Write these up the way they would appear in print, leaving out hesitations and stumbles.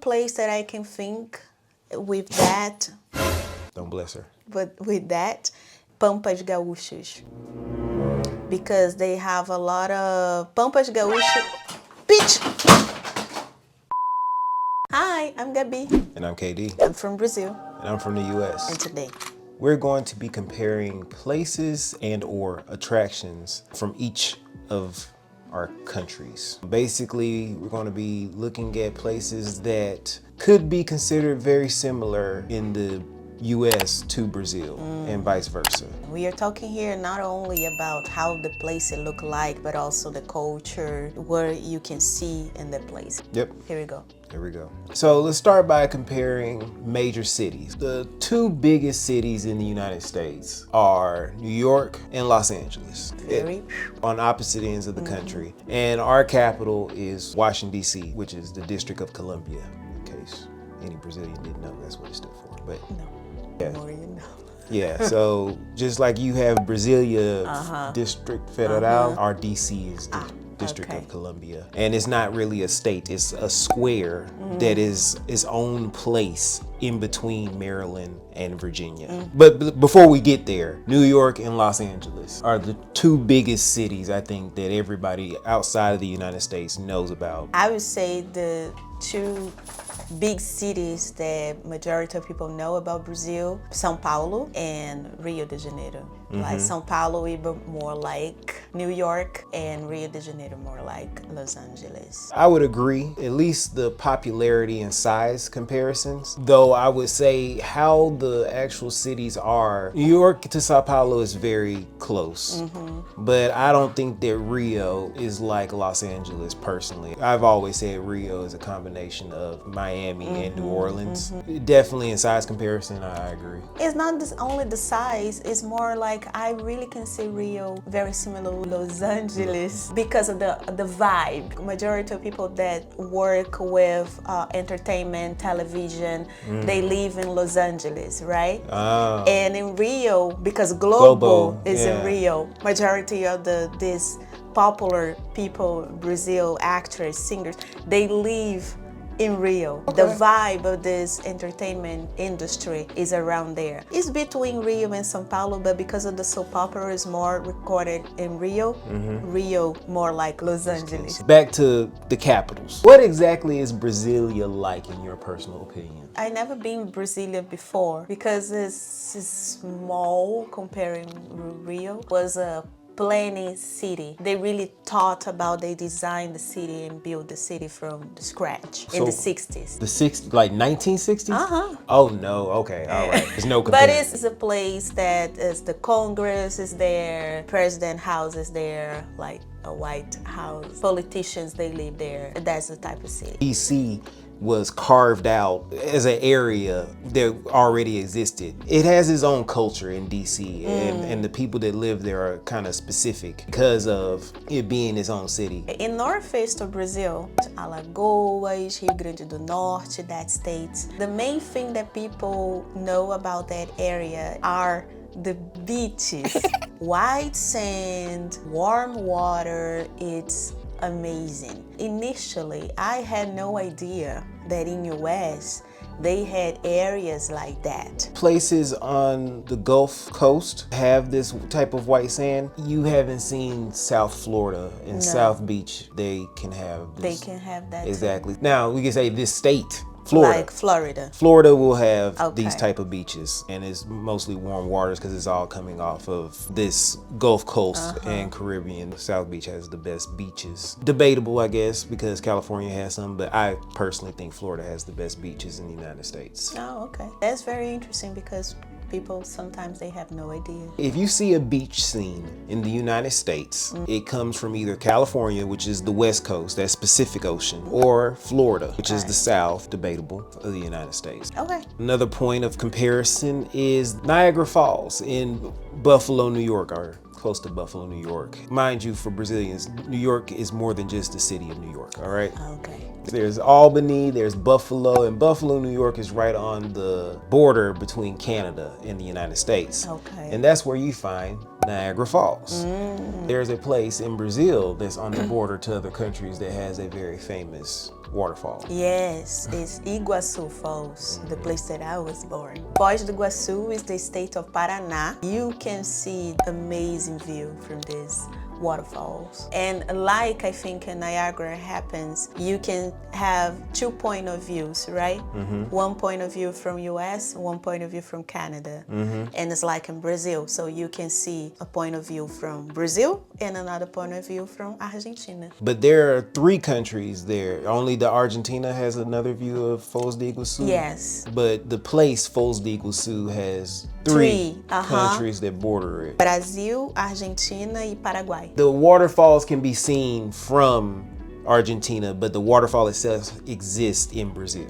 place that I can think with that, Don't bless her. but with that, Pampas Gaúchas. Because they have a lot of Pampas Gaúchas. Bitch! Hi, I'm Gabi. And I'm KD. I'm from Brazil. And I'm from the US. And today, we're going to be comparing places and or attractions from each of our countries. Basically, we're going to be looking at places that could be considered very similar in the US to Brazil and vice versa. we are talking here not only about how the place it look like, but also the culture, what you can see in the place. Yep. Here we go. Here we go. So let's start by comparing major cities. The two biggest cities in the United States are New York and Los Angeles. On opposite ends of the country. And our capital is Washington, D.C., which is the District of Columbia, in case any Brazilian didn't know that's what it stood for. But No. yeah. The more you know. Yeah, so just like you have Brasilia District Federal, our DC is the District of Columbia. And it's not really a state, it's a square that is its own place in between Maryland and Virginia. But before we get there, New York and Los Angeles are the two biggest cities I think that everybody outside of the United States knows about. I would say the two big cities that majority of people know about Brazil, São Paulo and Rio de Janeiro. Like São Paulo is more like New York and Rio de Janeiro more like Los Angeles. I would agree, at least the popularity and size comparisons. Though I would say how the actual cities are, New York to Sao Paulo is very close. But I don't think that Rio is like Los Angeles personally. I've always said Rio is a combination of Miami and New Orleans. Definitely in size comparison, I agree. It's not only the size, it's more like I really can see Rio very similar to Los Angeles because of the vibe. Majority of people that work with entertainment, television, they live in Los Angeles, right? And in Rio, because Globo is in Rio, majority of these popular people, Brazil actors, singers, they live in Rio. The vibe of this entertainment industry is around there. It's between Rio and São Paulo, but because of the soap opera is more recorded in Rio, Rio more like Los Angeles. Back to the capitals. What exactly is Brasilia like in your personal opinion? I never been Brasilia before because it's small comparing Rio. Was a planning city. They really thought about, they designed the city and built the city from the scratch in the 60s. The 60s, like 1960s? Oh no, okay, all right. There's no But comparison. it's a place that is the Congress is there, President House is there, like a White House. Politicians, they live there. That's the type of city. DC was carved out as an area that already existed. It has its own culture in DC and the people that live there are kind of specific because of it being its own city. In northeast of Brazil, Alagoas, Rio Grande do Norte, that states, the main thing that people know about that area are the beaches. White sand, warm water, it's amazing. Initially, I had no idea that in US they had areas like that. Places on the Gulf Coast have this type of white sand. You haven't seen South Florida and South Beach. They can have this. They can have that. Exactly. Now, we can say this state, Florida. Like Florida. Florida will have these type of beaches, and it's mostly warm waters because it's all coming off of this Gulf Coast and Caribbean. South Beach has the best beaches. Debatable, I guess, because California has some, but I personally think Florida has the best beaches in the United States. Oh, okay. That's very interesting because people sometimes they have no idea. If you see a beach scene in the United States, it comes from either California, which is the West Coast, that's Pacific Ocean, or Florida, which is the South, debatable, of the United States. Okay. Another point of comparison is Niagara Falls in Buffalo, New York, or close to Buffalo, New York. Mind you, for Brazilians, New York is more than just the city of New York, all right? Okay. There's Albany, there's Buffalo, and Buffalo, New York is right on the border between Canada and the United States. Okay. And that's where you find Niagara Falls. There's a place in Brazil that's on the border to other countries that has a very famous waterfall? Yes, it's Iguaçu Falls, the place that I was born. Foz do Iguaçu is the state of Paraná. You can see amazing view from this waterfalls. And like I think in Niagara happens, you can have 2 point of views, right? One point of view from US, one point of view from Canada. And it's like in Brazil, so you can see a point of view from Brazil and another point of view from Argentina. But there are 3 countries there. Only the Argentina has another view of Foz do Iguaçu. Yes. But the place Foz do Iguaçu has 3 countries that border it. Brasil, Argentina e Paraguay. The waterfalls can be seen from Argentina, but the waterfall itself exists in Brazil.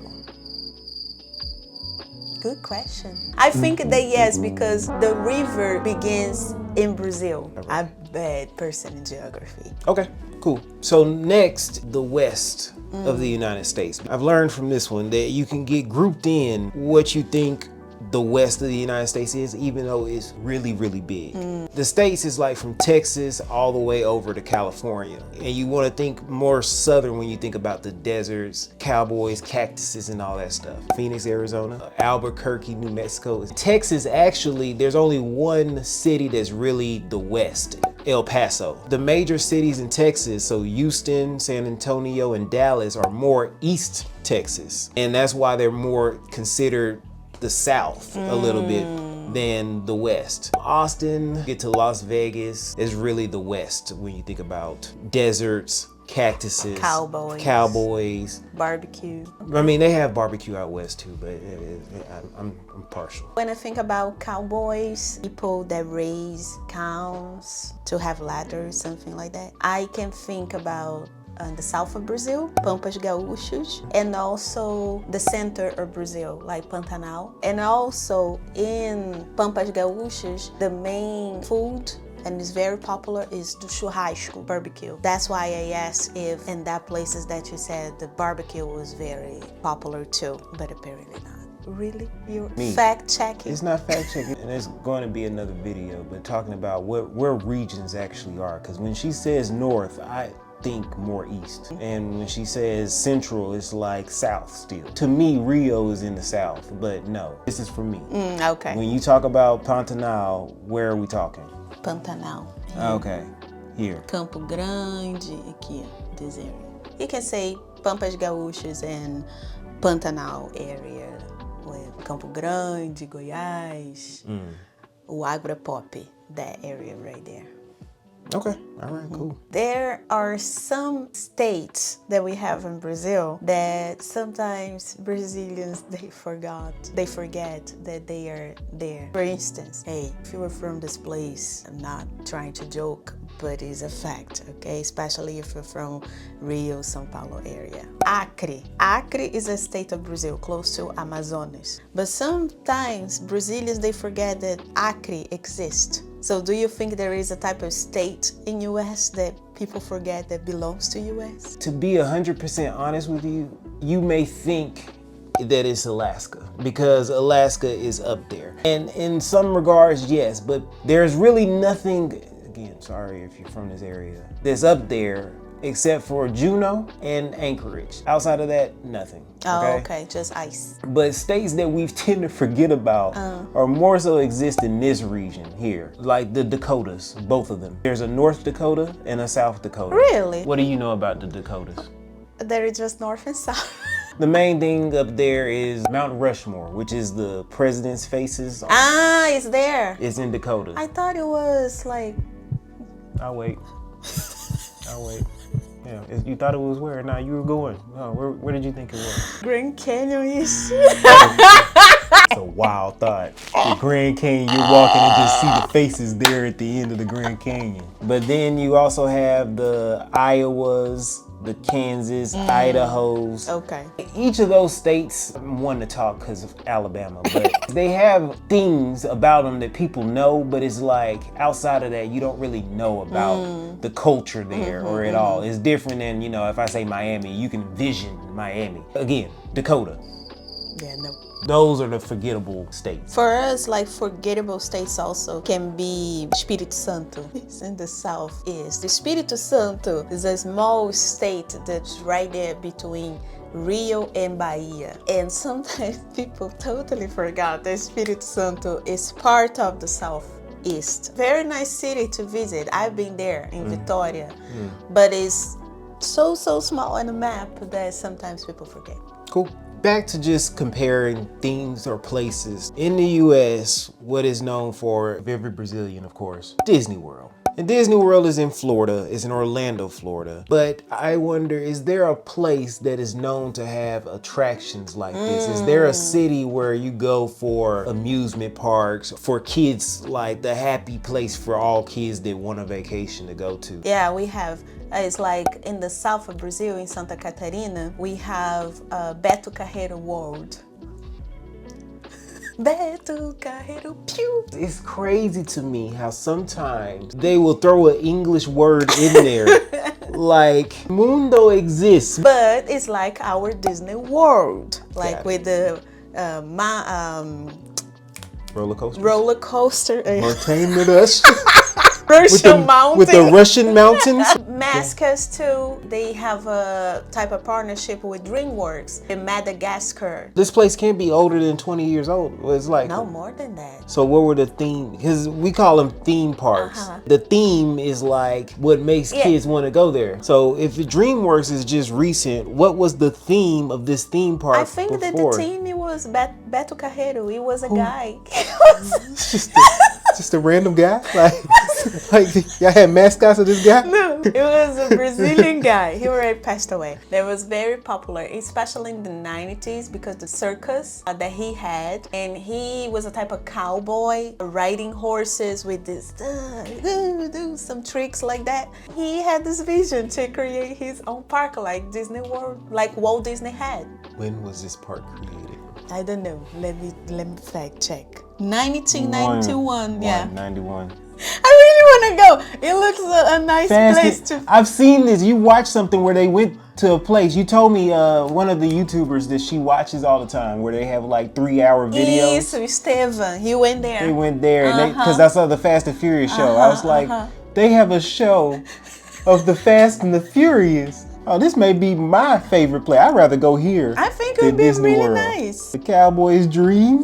Good question. I think that yes, because the river begins in Brazil. I'm a bad person in geography. Okay, cool. So next, the west of the United States. I've learned from this one that you can get grouped in what you think the west of the United States is, even though it's really, really big. The states is like from Texas all the way over to California. And you want to think more southern when you think about the deserts, cowboys, cactuses, and all that stuff. Phoenix, Arizona, Albuquerque, New Mexico. Texas, actually, there's only one city that's really the west. El Paso. The major cities in Texas, so Houston, San Antonio, and Dallas, are more East Texas. And that's why they're more considered the South a little bit than the West. Austin, get to Las Vegas, is really the West when you think about deserts, cactuses, cowboys, barbecue. I mean, they have barbecue out west too, but I'm partial. When I think about cowboys, people that raise cows to have ladders, something like that, I can think about the south of Brazil, Pampas Gaúchos, and also the center of Brazil, like Pantanal. And also in Pampas Gaúchos, the main food, and it's very popular, is the churrasco, barbecue. That's why I asked if in that places that you said the barbecue was very popular too, but apparently not. Really? You're fact checking? It's not fact checking, and it's going to be another video, but talking about where regions actually are. Because when she says north, I think more east. And when she says central, it's like south still. To me, Rio is in the south, but no, this is for me. Okay. When you talk about Pantanal, where are we talking? Pantanal. Okay, here. Campo Grande, aqui, this area. You can say Pampas Gaúchos and Pantanal area, with Campo Grande, Goiás, o Água Pop, that area right there. Okay, all right, cool. There are some states that we have in Brazil that sometimes Brazilians, they forget that they are there. For instance, hey, if you were from this place, I'm not trying to joke, but it's a fact, okay? Especially if you're from Rio, São Paulo area. Acre. Acre is a state of Brazil, close to Amazonas. But sometimes Brazilians, they forget that Acre exists. So do you think there is a type of state in US that people forget that belongs to US? To be 100% honest with you, you may think that it's Alaska because Alaska is up there. And in some regards, yes, but there's really nothing, again, sorry if you're from this area, that's up there except for Juneau and Anchorage. Outside of that, nothing. Oh, okay, just ice. But states that we tend to forget about are more so exist in this region here, like the Dakotas, both of them. There's a North Dakota and a South Dakota. Really? What do you know about the Dakotas? There is just North and South. The main thing up there is Mount Rushmore, which is the president's faces. Ah, it's there. It's in Dakota. I thought it was like... I'll wait. I'll wait. Yeah, you thought it was where? Nah, you were going. Oh, where did you think it was? Grand Canyon-ish. It's a wild thought. The Grand Canyon, you're walking and just see the faces there at the end of the Grand Canyon. But then you also have the Iowas, the Kansas, Idahos. Okay. Each of those states, I'm one to talk because of Alabama, but they have things about them that people know, but it's like outside of that, you don't really know about the culture there or at all. It's different than, you know, if I say Miami, you can envision Miami. Again, Dakota. Yeah, no. Those are the forgettable states. For us, like forgettable states also can be Espírito Santo. It's in the southeast. The Espírito Santo is a small state that's right there between Rio and Bahia. And sometimes people totally forgot that Espírito Santo is part of the southeast. Very nice city to visit. I've been there in Vitória, but it's so small on the map that sometimes people forget. Cool. Back to just comparing themes or places. In the US, what is known for every Brazilian, of course, Disney World. And Disney World is in Florida, it's in Orlando, Florida. But I wonder, is there a place that is known to have attractions like this? Is there a city where you go for amusement parks, for kids, like the happy place for all kids that want a vacation to go to? Yeah, we have. It's like in the south of Brazil, in Santa Catarina, we have Beto Carreiro World. Beto Carreiro, pew! It's crazy to me how sometimes they will throw an English word in there. Like, mundo exists. But it's like our Disney World. Like Got with the roller coaster. roller coaster. Entertainment us. Russian mountain. With the Russian mountains. Mascas too, they have a type of partnership with DreamWorks in Madagascar. This place can't be older than 20 years old. It's like No, more than that. So what were the theme? Because we call them theme parks. The theme is like what makes kids want to go there. So if DreamWorks is just recent, what was the theme of this theme park? I think that the theme it was Beto Carreiro. He was a guy. Just a random guy? Like y'all had mascots of this guy? No, it was a Brazilian guy. He already passed away. That was very popular, especially in the 90s because the circus that he had, and he was a type of cowboy riding horses with this do some tricks like that. He had this vision to create his own park like Disney World, like Walt Disney had. When was this park created? I don't know. Let me fact check. 1991. Yeah. 91. I really want to go. It looks a nice place to. I've seen this. You watched something where they went to a place. You told me one of the YouTubers that she watches all the time, where they have like 3-hour videos. Isso, Estevan. He went there. They went there, because I saw the Fast and Furious show. I was like, they have a show of the Fast and the Furious. Oh, this may be my favorite place. I'd rather go here. I think it would be Disney really World. nice. The Cowboy's dream.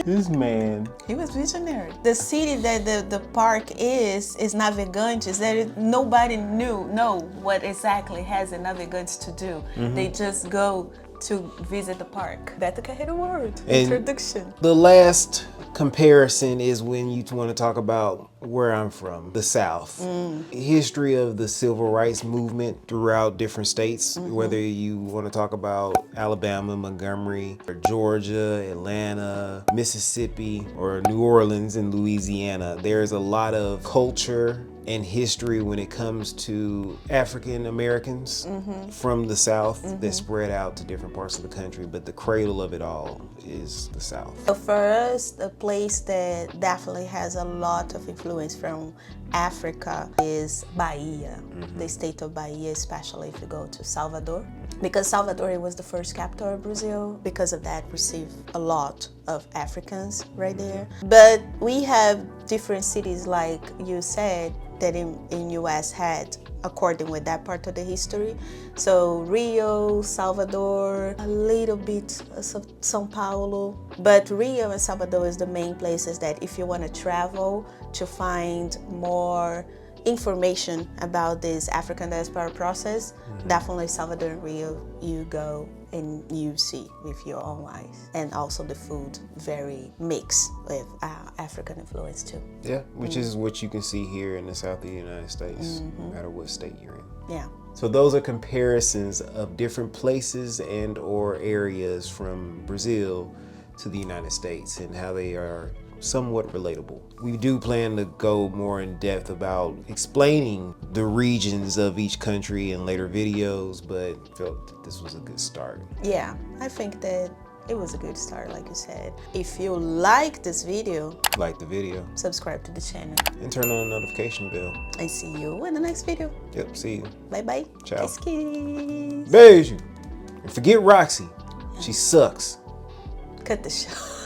This man. He was visionary. The city that the park is Navegantes. Nobody know what exactly has the Navegantes to do. They just go to visit the park. Beto Carreiro World. Introduction. The last comparison is when you want to talk about where I'm from, the South. History of the civil rights movement throughout different states, whether you want to talk about Alabama, Montgomery, or Georgia, Atlanta, Mississippi, or New Orleans and Louisiana. There's a lot of culture and history when it comes to African Americans from the South that spread out to different parts of the country, but the cradle of it all is the South. So for us, the place that definitely has a lot of influence from Africa is Bahia, the state of Bahia, especially if you go to Salvador. Because Salvador was the first capital of Brazil, because of that received a lot of Africans right there. But we have different cities, like you said, that in US had according with that part of the history. So Rio, Salvador, a little bit of São Paulo. But Rio and Salvador is the main places that if you want to travel to find more information about this African diaspora process, definitely Salvador and Rio, you go and you see with your own eyes. And also the food, very mixed with African influence too. Yeah, which is what you can see here in the South of the United States, no matter what state you're in. Yeah. So those are comparisons of different places and or areas from Brazil to the United States and how they are somewhat relatable. We do plan to go more in depth about explaining the regions of each country in later videos, but felt that this was a good start. Yeah, I think that it was a good start, like you said. If you like this video, like the video, subscribe to the channel, and turn on the notification bell. I see you in the next video. Yep, see you. Bye bye. Ciao. Kiss, kiss. Beijo. And forget Roxy. She sucks. Cut the show.